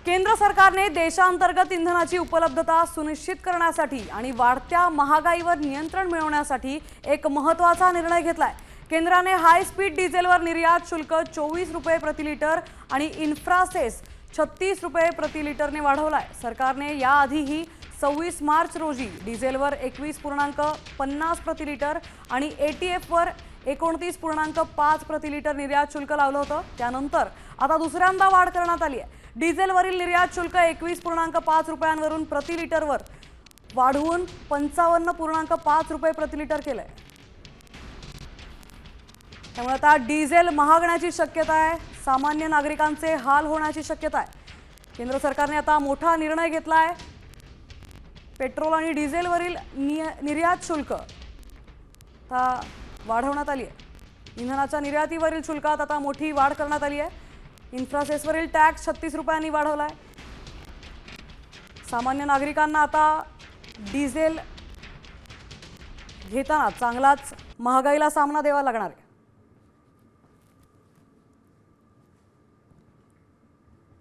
केंद्र सरकारने देशांतर्गत इंधनाची उपलब्धता सुनिश्चित करण्यासाठी आणि वाढत्या महागाईवर नियंत्रण मिळवण्यासाठी एक महत्त्वाचा निर्णय घेतलाय। केंद्राने हाय स्पीड डिझेलवर निर्यात शुल्क 24 रुपये प्रति लिटर आणि इन्फ्रासेस 36 रुपये प्रति लिटरने वाढवलाय। सरकारने याआधीही 26 मार्च रोजी डिझेलवर 21.50 प्रति लिटर आणि एटीएफवर 29.5 प्रति लिटर निर्यात शुल्क लावलं होतं। त्यानंतर आता दुसऱ्यांदा वाढ करण्यात आली आहे। डिझेलवरील निर्यात शुल्क 21.5 रुपयांवरून प्रति लिटरवर वाढवून 55.5 रुपये प्रति लिटर केलंय। त्यामुळे आता डिझेल महागण्याची शक्यता आहे, सामान्य नागरिकांचे हाल होण्याची शक्यता आहे। केंद्र सरकारने आता मोठा निर्णय घेतला आहे। पेट्रोल आणि डिझेलवरील निर्यात शुल्क आता वाढवण्यात आली आहे। इंधनाच्या निर्यातीवरील शुल्कात आता मोठी वाढ करण्यात आली आहे। इन्फ्रासेसवरील टॅक्स 36 रुपयांनी वाढवलाय। सामान्य नागरिकांना आता डिझेल घेताना चांगलाच महागाईला सामना द्यावा लागणार आहे।